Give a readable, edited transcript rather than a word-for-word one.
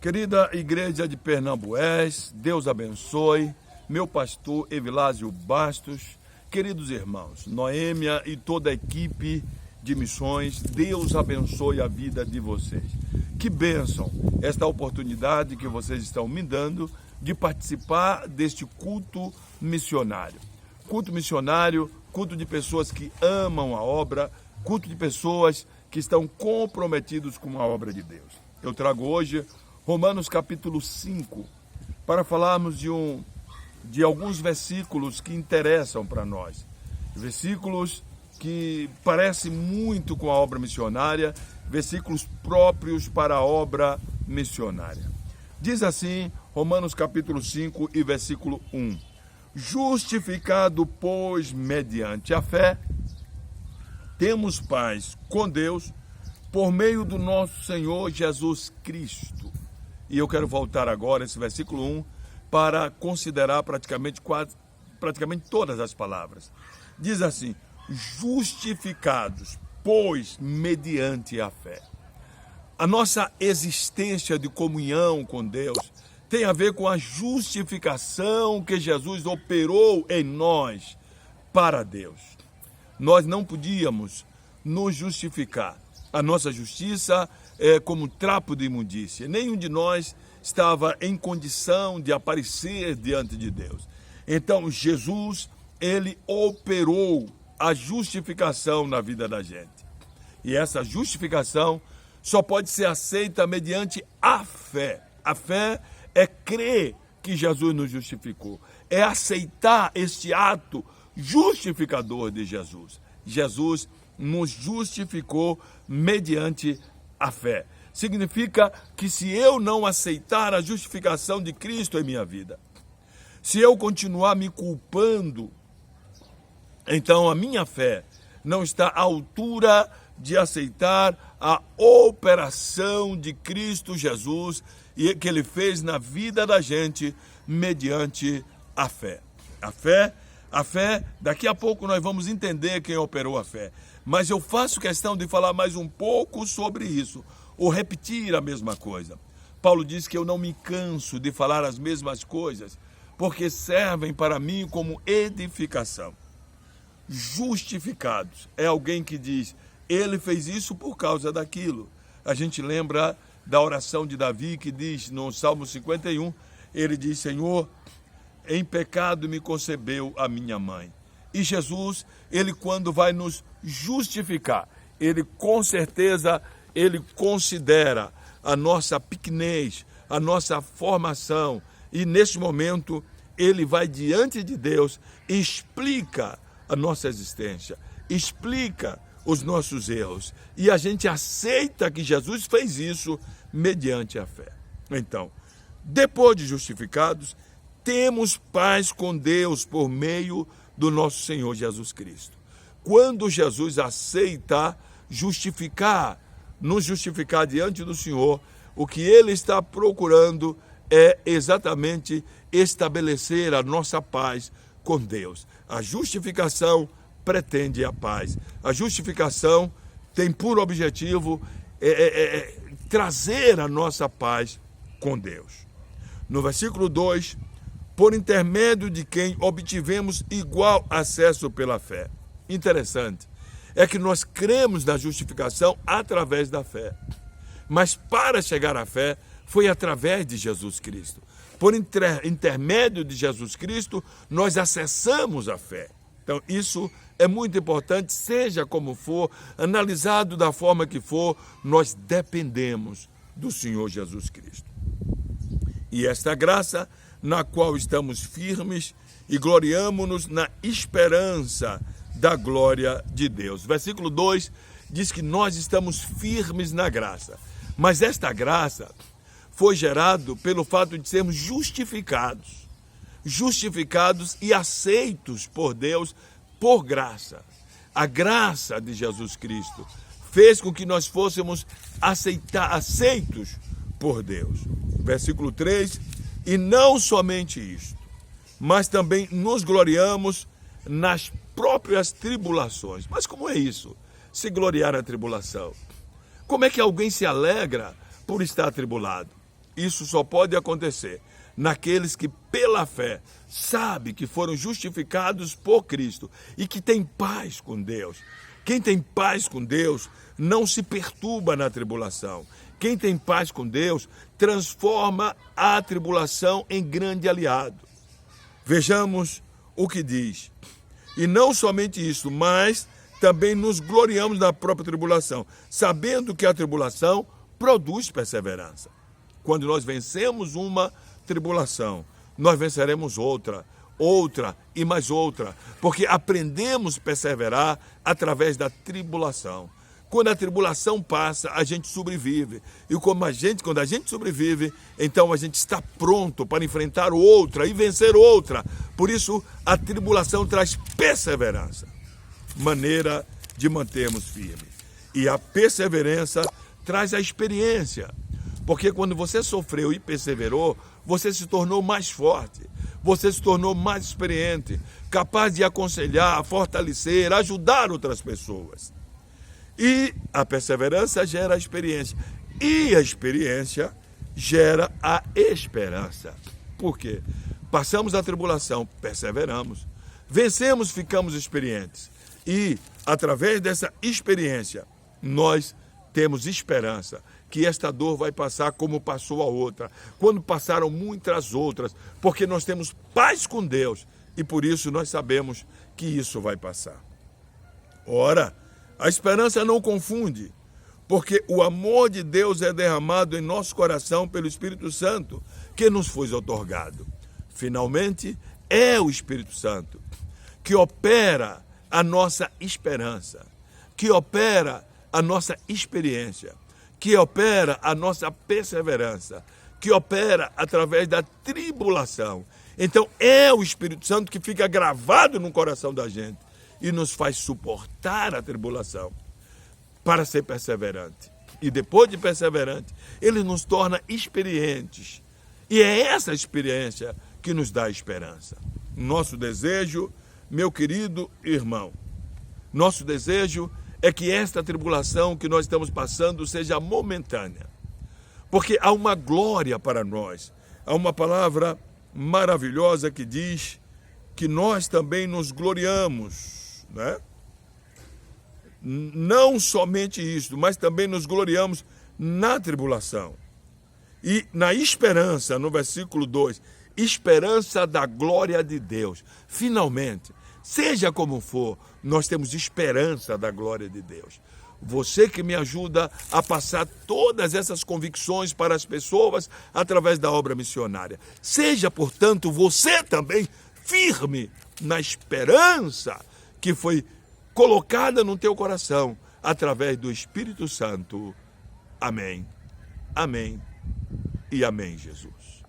Querida Igreja de Pernambués, Deus abençoe, meu pastor Evilásio Bastos, queridos irmãos, Noêmia e toda a equipe de missões, Deus abençoe a vida de vocês. Que bênção esta oportunidade que vocês estão me dando de participar deste culto missionário. Culto missionário, culto de pessoas que amam a obra, culto de pessoas que estão comprometidos com a obra de Deus. Eu trago hoje Romanos capítulo 5, para falarmos de alguns versículos que interessam para nós. Versículos que parecem muito com a obra missionária, versículos próprios para a obra missionária. Diz assim, Romanos capítulo 5 e versículo 1. Justificado, pois, mediante a fé, temos paz com Deus por meio do nosso Senhor Jesus Cristo. E eu quero voltar agora, esse versículo 1, para considerar praticamente todas as palavras. Diz assim, justificados, pois, mediante a fé. A nossa existência de comunhão com Deus tem a ver com a justificação que Jesus operou em nós para Deus. Nós não podíamos nos justificar. A nossa justiça é como trapo de imundícia. Nenhum de nós estava em condição de aparecer diante de Deus. Então, Jesus, ele operou a justificação na vida da gente. E essa justificação só pode ser aceita mediante a fé. A fé é crer que Jesus nos justificou. É aceitar este ato justificador de Jesus. Jesus nos justificou mediante a fé. Significa que se eu não aceitar a justificação de Cristo em minha vida, se eu continuar me culpando, então a minha fé não está à altura de aceitar a operação de Cristo Jesus e que ele fez na vida da gente mediante a fé. A fé, daqui a pouco nós vamos entender quem operou a fé. Mas eu faço questão de falar mais um pouco sobre isso, ou repetir a mesma coisa. Paulo diz que eu não me canso de falar as mesmas coisas, porque servem para mim como edificação. Justificados é alguém que diz, ele fez isso por causa daquilo. A gente lembra da oração de Davi que diz no Salmo 51, ele diz, Senhor, em pecado me concebeu a minha mãe. E Jesus, ele quando vai nos justificar, ele com certeza, ele considera a nossa pequenez, a nossa formação. E neste momento, ele vai diante de Deus e explica a nossa existência, explica os nossos erros. E a gente aceita que Jesus fez isso mediante a fé. Então, depois de justificados, temos paz com Deus por meio do nosso Senhor Jesus Cristo. Quando Jesus aceita nos justificar diante do Senhor, o que ele está procurando é exatamente estabelecer a nossa paz com Deus. A justificação pretende a paz. A justificação tem por objetivo trazer a nossa paz com Deus. No versículo 2, por intermédio de quem obtivemos igual acesso pela fé. Interessante, é que nós cremos na justificação através da fé. Mas para chegar à fé, foi através de Jesus Cristo. Por intermédio de Jesus Cristo, nós acessamos a fé. Então, isso é muito importante, seja como for, analisado da forma que for, nós dependemos do Senhor Jesus Cristo. E esta graça, na qual estamos firmes e gloriamo-nos na esperança da glória de Deus. Versículo 2 diz que nós estamos firmes na graça. Mas esta graça foi gerada pelo fato de sermos justificados e aceitos por Deus por graça. A graça de Jesus Cristo fez com que nós fôssemos aceitos por Deus. Versículo 3, e não somente isto, mas também nos gloriamos nas próprias tribulações. Mas como é isso? Se gloriar na tribulação? Como é que alguém se alegra por estar atribulado? isso só pode acontecer naqueles que, pela fé, sabem que foram justificados por Cristo e que têm paz com Deus. Quem tem paz com Deus não se perturba na tribulação. Quem tem paz com Deus transforma a tribulação em grande aliado. Vejamos o que diz. E não somente isso, mas também nos gloriamos na própria tribulação, sabendo que a tribulação produz perseverança. Quando nós vencemos uma tribulação, nós venceremos outra e mais outra, porque aprendemos a perseverar através da tribulação. Quando a tribulação passa, a gente sobrevive. E quando a gente sobrevive, então a gente está pronto para enfrentar outra e vencer outra. Por isso, a tribulação traz perseverança, maneira de mantermos firme. E a perseverança traz a experiência. Porque quando você sofreu e perseverou, você se tornou mais forte, você se tornou mais experiente, capaz de aconselhar, fortalecer, ajudar outras pessoas. E a perseverança gera a experiência. E a experiência gera a esperança. Por quê? Passamos a tribulação, perseveramos. Vencemos, ficamos experientes. E, através dessa experiência, nós temos esperança que esta dor vai passar como passou a outra, quando passaram muitas outras, porque nós temos paz com Deus e por isso nós sabemos que isso vai passar. Ora, a esperança não confunde, porque o amor de Deus é derramado em nosso coração pelo Espírito Santo, que nos foi outorgado. Finalmente, é o Espírito Santo que opera a nossa esperança, que opera a nossa experiência, que opera a nossa perseverança, que opera através da tribulação. Então, é o Espírito Santo que fica gravado no coração da gente e nos faz suportar a tribulação para ser perseverante. E depois de perseverante, ele nos torna experientes. E é essa experiência que nos dá esperança. Nosso desejo, meu querido irmão, nosso desejo é que esta tribulação que nós estamos passando seja momentânea. Porque há uma glória para nós. Há uma palavra maravilhosa que diz que nós também nos gloriamos, né? Não somente isso, mas também nos gloriamos na tribulação. E na esperança, no versículo 2, esperança da glória de Deus. Finalmente, seja como for, nós temos esperança da glória de Deus. Você que me ajuda a passar todas essas convicções para as pessoas através da obra missionária. Seja, portanto, você também firme na esperança que foi colocada no teu coração através do Espírito Santo. Amém. Amém e amém, Jesus.